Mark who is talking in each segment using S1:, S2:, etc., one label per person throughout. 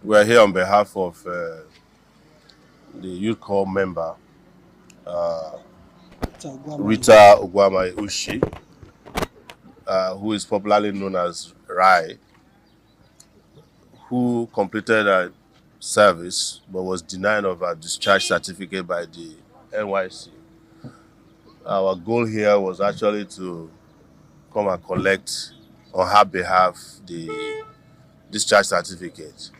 S1: We're here on behalf of the youth corps member, Rita Ushie, who is popularly known as Raye, who completed her service but was denied of her discharge certificate by the Nysc. Our goal here was actually to come and collect on her behalf the discharge certificate.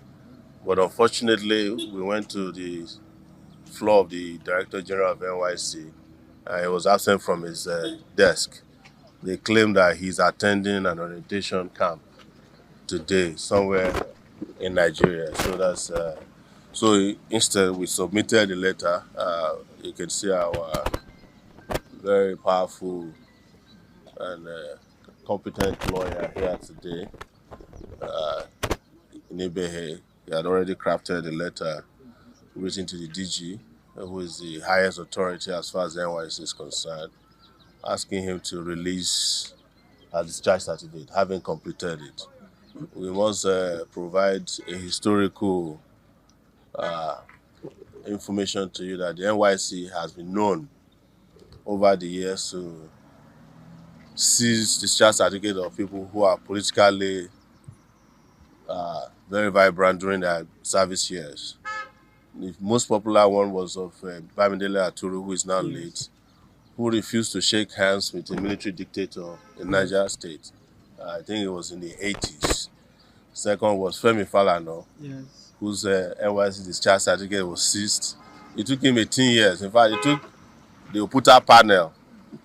S1: But unfortunately, we went to the floor of the Director General of NYC. He was absent from his desk. They claim that he's attending an orientation camp today somewhere in Nigeria. So instead we submitted the letter. You can see our very powerful and competent lawyer here today, Nibehe. He had already crafted a letter written to the DG, who is the highest authority as far as the NYC is concerned, asking him to release a discharge certificate, having completed it. We must provide a historical information to you that the NYC has been known over the years to seize discharge certificate of people who are politically very vibrant during their service years. The most popular one was of Bamidele Aturu, who is now late, who refused to shake hands with a military dictator in Niger State. I think it was in the 80s. Second was Femi Falana, whose NYC discharge certificate was seized. It took him 18 years. In fact, it took the Oputa panel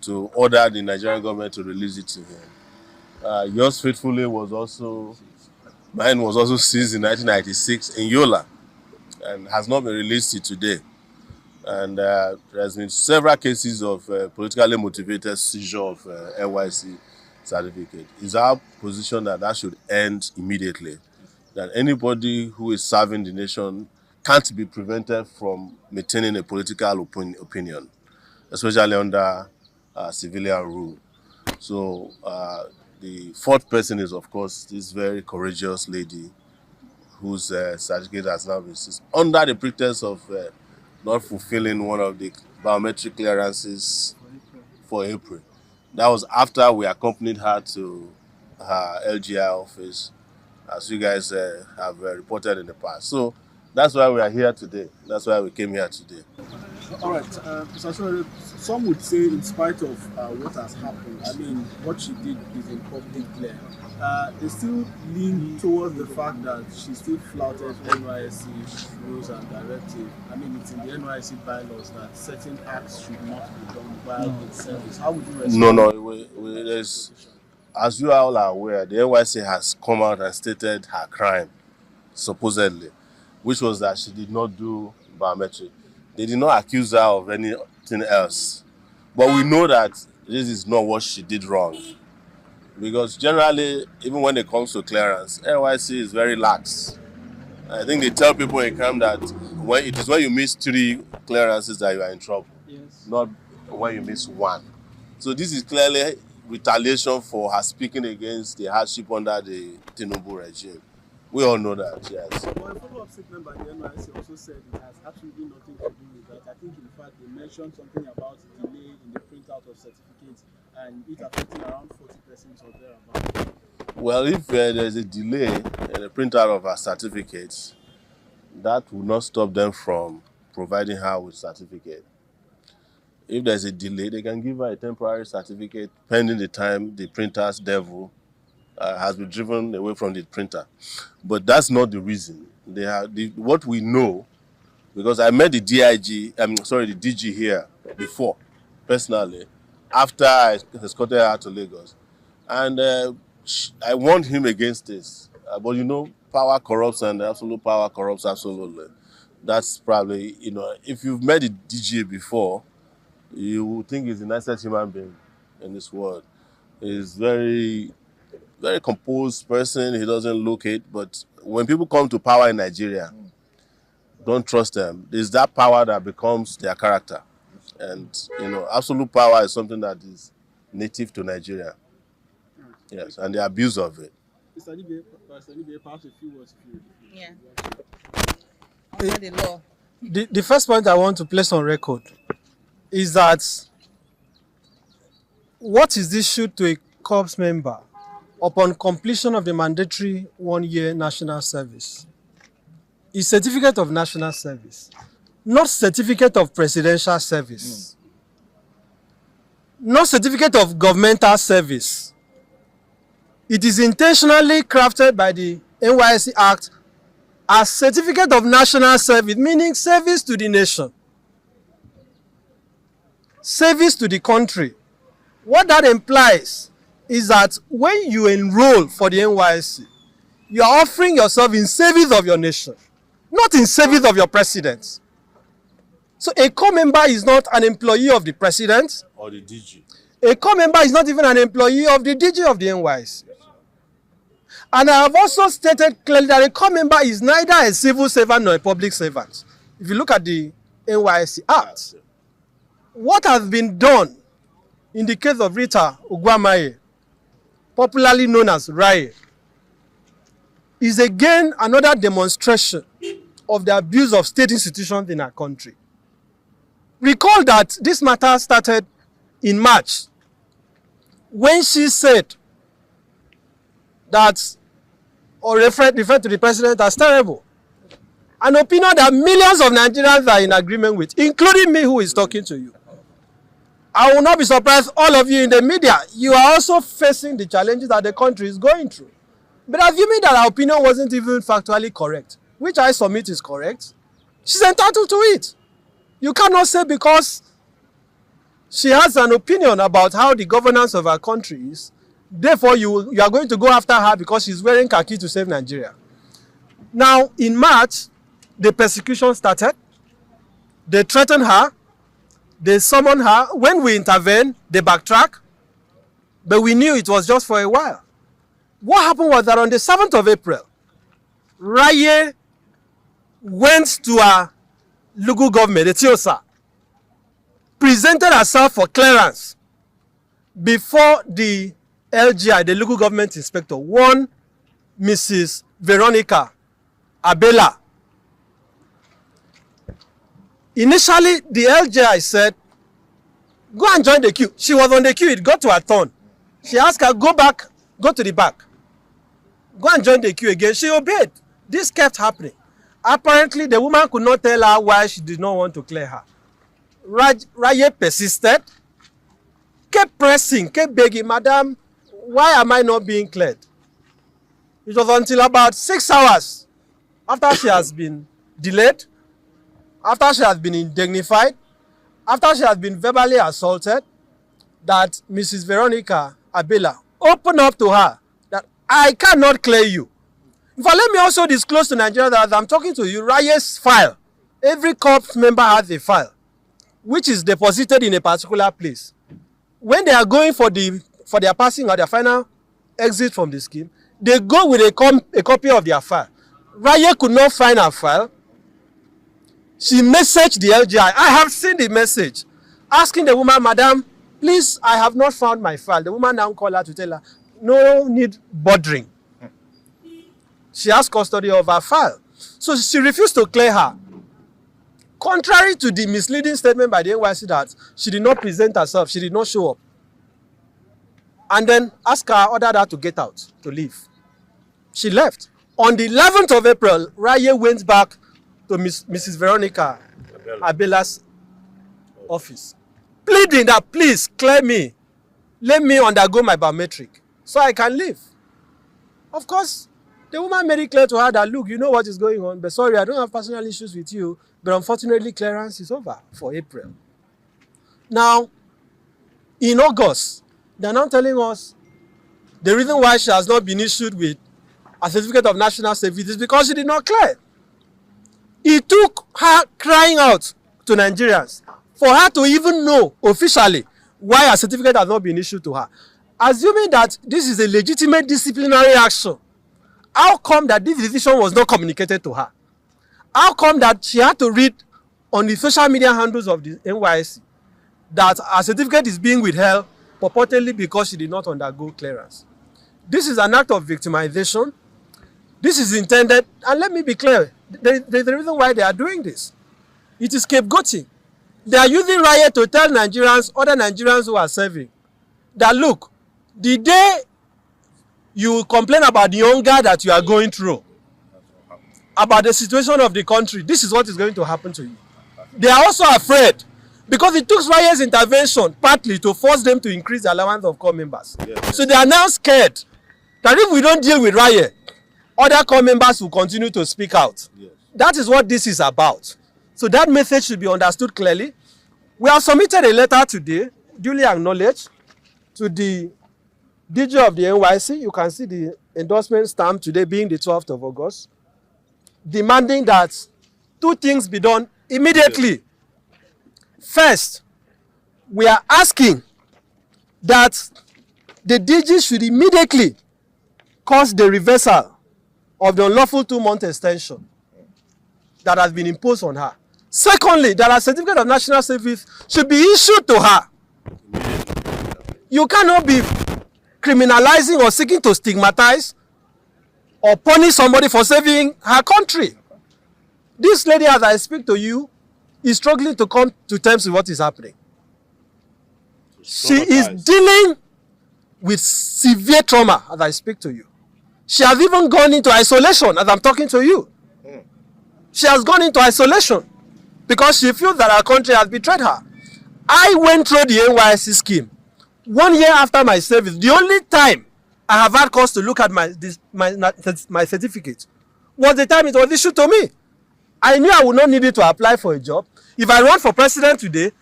S1: to order the Nigerian government to release it to him. Yours faithfully mine was also seized in 1996 in Yola and has not been released till today. And there has been several cases of politically motivated seizure of NYC certificate. It's our position that that should end immediately. That anybody who is serving the nation can't be prevented from maintaining a political opinion, especially under civilian rule. So the fourth person is, of course, this very courageous lady whose certificate has now been seized under the pretext of not fulfilling one of the biometric clearances for April. That was after we accompanied her to her LGI office, as you guys have reported in the past. So that's why we are here today. That's why we came here today.
S2: All right, Mr. Sowore, some would say, in spite of what has happened, I mean, what she did is in public glare. They still lean towards the fact that she still flouted NYSC rules and directives. I mean, it's in the NYSC bylaws that certain acts should not be done while in service. How would you respond?
S1: There's, as you all are aware, the NYC has come out and stated her crime, supposedly, which was that she did not do biometric. They did not accuse her of anything else. But we know that this is not what she did wrong. Because generally, even when it comes to clearance, NYC is very lax. I think they tell people in camp that it is when you miss 3 clearances that you are in trouble, not when you miss 1. So this is clearly retaliation for her speaking against the hardship under the Tinubu regime. We all know that, yes.
S2: Well, a follow-up statement by the NYC also said it has absolutely nothing to do with that. I think, in fact, they mentioned something about delay in the printout of certificates and it affecting around 40% or thereabouts.
S1: Well, if there's a delay in the printout of her certificates, that will not stop them from providing her with certificate. If there's a delay, they can give her a temporary certificate pending the time the printer's devil has been driven away from the printer. But that's not the reason. What we know, because I met the the DG here before, personally, after I escorted her to Lagos. And I warned him against this. But you know, power corrupts and absolute power corrupts absolutely. That's probably, if you've met the DG before, you would think he's the nicest human being in this world. He's very, very composed person. He doesn't look it. But when people come to power in Nigeria, don't trust them. It's that power that becomes their character. And, absolute power is something that is native to Nigeria. Yes, and the abuse of it.
S2: Mr. Nibe, perhaps a few words if you
S3: Yeah.
S2: want to.
S3: Under the law.
S4: The first point I want to place on record is that what is issued to a corps member upon completion of the mandatory 1-year national service is certificate of national service, not certificate of presidential service, not certificate of governmental service. It is intentionally crafted by the NYSC Act as certificate of national service, meaning service to the nation, service to the country. What that implies is that when you enroll for the NYSC, you are offering yourself in service of your nation, not in service of your president. So a corps member is not an employee of the president.
S1: Or the DG.
S4: A corps member is not even an employee of the DG of the NYSC. And I have also stated clearly that a corps member is neither a civil servant nor a public servant. If you look at the NYSC Act, what has been done in the case of Rita Ogwamaye, popularly known as Raye, is again another demonstration of the abuse of state institutions in our country. Recall that this matter started in March when she said that, or referred to the president as terrible. An opinion that millions of Nigerians are in agreement with, including me who is talking to you. I will not be surprised, all of you in the media, you are also facing the challenges that the country is going through. But assuming that our opinion wasn't even factually correct, which I submit is correct, she's entitled to it. You cannot say because she has an opinion about how the governance of our country is, therefore you are going to go after her because she's wearing khaki to save Nigeria. Now, in March, the persecution started. They threatened her. They summoned her. When we intervened, they backtracked. But we knew it was just for a while. What happened was that on the 7th of April, Raye went to a local government, the Tiosa, presented herself for clearance before the LGI, the local government inspector, one Mrs. Veronica Abela. Initially, the LGI said, go and join the queue. She was on the queue, it got to her turn. She asked her, go back, go to the back. Go and join the queue again. She obeyed. This kept happening. Apparently, the woman could not tell her why she did not want to clear her. Raye persisted, kept pressing, kept begging, Madam, why am I not being cleared? It was until about 6 hours after she has been delayed, after she has been indignified, after she has been verbally assaulted, that Mrs. Veronica Abela opened up to her that I cannot clear you. In fact, let me also disclose to Nigeria that as I'm talking to you, Raye's file, every corps member has a file, which is deposited in a particular place. When they are going for their passing or their final exit from the scheme, they go with a copy of their file. Raye could not find her file. She messaged the LGI. I have seen the message, asking the woman, Madam, please, I have not found my file. The woman now called her to tell her, no need bothering. She has custody of her file. So she refused to clear her. Contrary to the misleading statement by the NYSC that she did not present herself, she did not show up. And then ordered her to get out, to leave. She left. On the 11th of April, Raye went back to Mrs. Veronica Abela's office, pleading that, please, clear me. Let me undergo my biometric so I can leave. Of course, the woman made it clear to her that, look, you know what is going on, but sorry, I don't have personal issues with you, but unfortunately, clearance is over for April. Now, in August, they're now telling us the reason why she has not been issued with a certificate of national service is because she did not clear. It took her crying out to Nigerians for her to even know officially why a certificate has not been issued to her. Assuming that this is a legitimate disciplinary action, how come that this decision was not communicated to her? How come that she had to read on the social media handles of the NYSC that her certificate is being withheld purportedly because she did not undergo clearance? This is an act of victimization. This is intended, and let me be clear, there's a reason why they are doing this. It is scapegoating. They are using Raye to tell Nigerians, other Nigerians who are serving, that look, the day you complain about the hunger that you are going through, about the situation of the country, this is what is going to happen to you. They are also afraid because it took Raye's intervention partly to force them to increase the allowance of corps members. Yes. So they are now scared that if we don't deal with Raye, other corps members will continue to speak out. Yes. That is what this is about. So that message should be understood clearly. We have submitted a letter today, duly acknowledged, to the DG of the NYSC. You can see the endorsement stamp today being the 12th of August, demanding that two things be done immediately. First, we are asking that the DG should immediately cause the reversal of the unlawful 2-month extension that has been imposed on her. Secondly, that a certificate of national service should be issued to her. You cannot be criminalizing or seeking to stigmatize or punish somebody for saving her country. This lady, as I speak to you, is struggling to come to terms with what is happening. She is dealing with severe trauma as I speak to you. She has even gone into isolation as I'm talking to you. She has gone into isolation because she feels that our country has betrayed her. I went through the NYSC scheme 1 year after my service. The only time I have had cause to look at my certificate was the time it was issued to me. I knew I would not need it to apply for a job. If I run for president today,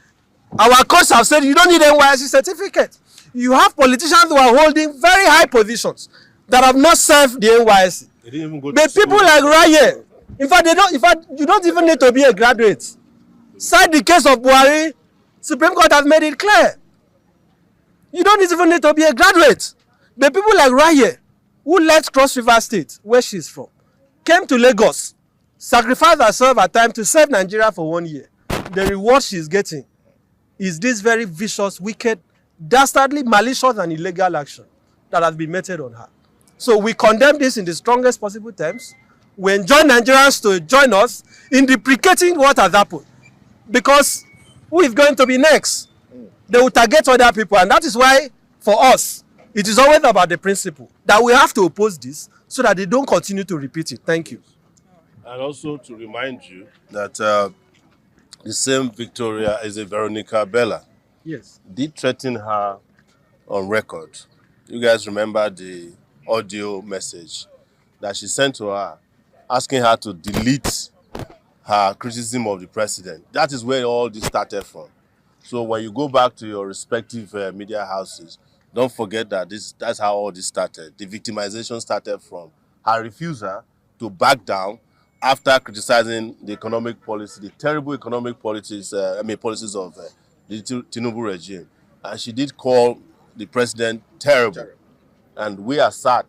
S4: our courts have said you don't need an NYSC certificate. You have politicians who are holding very high positions that have not served the NYSC. But people like Raye, in fact, you don't even need to be a graduate. Cite the case of Buhari, Supreme Court has made it clear. You don't even need to be a graduate. But people like Raye, who left Cross River State, where she's from, came to Lagos, sacrificed herself at time to serve Nigeria for 1 year. The reward she's getting is this very vicious, wicked, dastardly, malicious and illegal action that has been meted on her. So we condemn this in the strongest possible terms. We enjoin Nigerians to join us in deprecating what has happened. Because who is going to be next? They will target other people. And that is why, for us, it is always about the principle that we have to oppose this so that they don't continue to repeat it. Thank you.
S1: And also to remind you that the same Victoria is a Veronica Bella.
S4: Yes.
S1: Did threaten her on record. You guys remember the audio message that she sent to her, asking her to delete her criticism of the president. That is where all this started from. So when you go back to your respective media houses, don't forget that that's how all this started. The victimization started from her refusal to back down after criticizing the economic policy, the terrible economic policies, policies of the Tinubu regime. And she did call the president terrible. And we are sad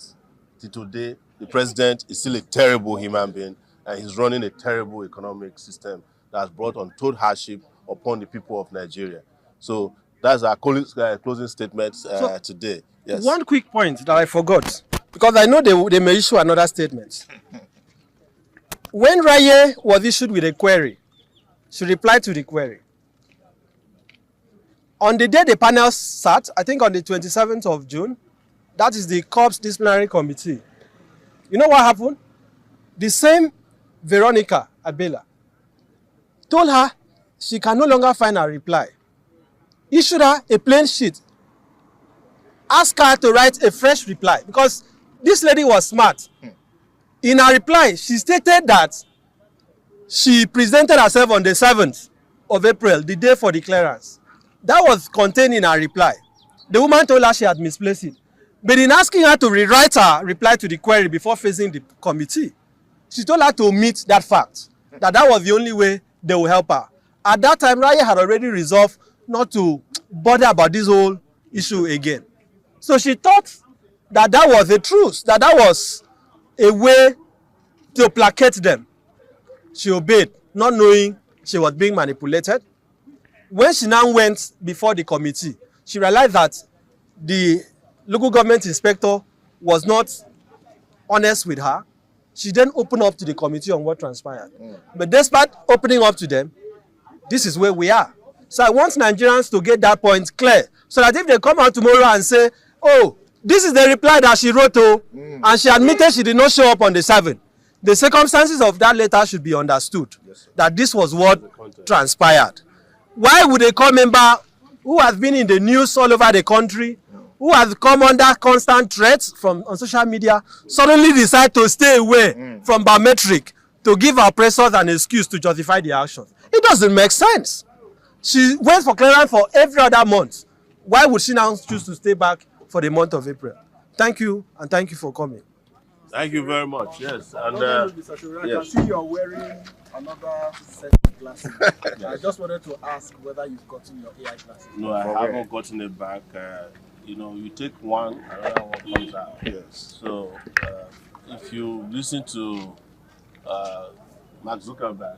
S1: till today. The president is still a terrible human being, and he's running a terrible economic system that has brought untold hardship upon the people of Nigeria. So that's our closing statement today. Yes.
S4: One quick point that I forgot, because I know they may issue another statement. When Raye was issued with a query, she replied to the query. On the day the panel sat, I think on the 27th of June, that is the Corps Disciplinary Committee. You know what happened? The same Veronica Abela told her she can no longer find her reply. Issued her a plain sheet. Asked her to write a fresh reply because this lady was smart. In her reply, she stated that she presented herself on the 7th of April, the day for the clearance. That was contained in her reply. The woman told her she had misplaced it. But in asking her to rewrite her reply to the query before facing the committee, she told her to omit that fact, that was the only way they will help her. At that time, Raye had already resolved not to bother about this whole issue again. So she thought that was a truce, that was a way to placate them. She obeyed, not knowing she was being manipulated. When she now went before the committee, she realized that the local government inspector was not honest with her. She then opened up to the committee on what transpired. But despite opening up to them, this is where we are. So I want Nigerians to get that point clear, so that if they come out tomorrow and say, oh, this is the reply that she wrote, and she admitted she did not show up on the 7th, the circumstances of that letter should be understood, that this was what transpired. Why would a core member who has been in the news all over the country, who has come under constant threats from on social media, suddenly decide to stay away from biometric to give our oppressors an excuse to justify the actions? It doesn't make sense. She went for clearance for every other month. Why would she now choose to stay back for the month of April? Thank you, and thank you for coming.
S1: Thank you very much. Yes, and
S2: Mr. Sowore, I can see you're wearing another set of glasses. I just wanted to ask whether you've gotten your AI glasses.
S1: no, I haven't gotten it back. You take one, another one comes out.
S5: Yes.
S1: So if you listen to Mark Zuckerberg,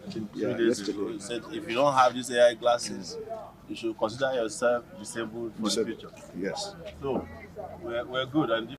S1: I think 3 days ago, he said if you don't have these AI glasses, you should consider yourself disabled for the future.
S5: Yes.
S1: So we're good. And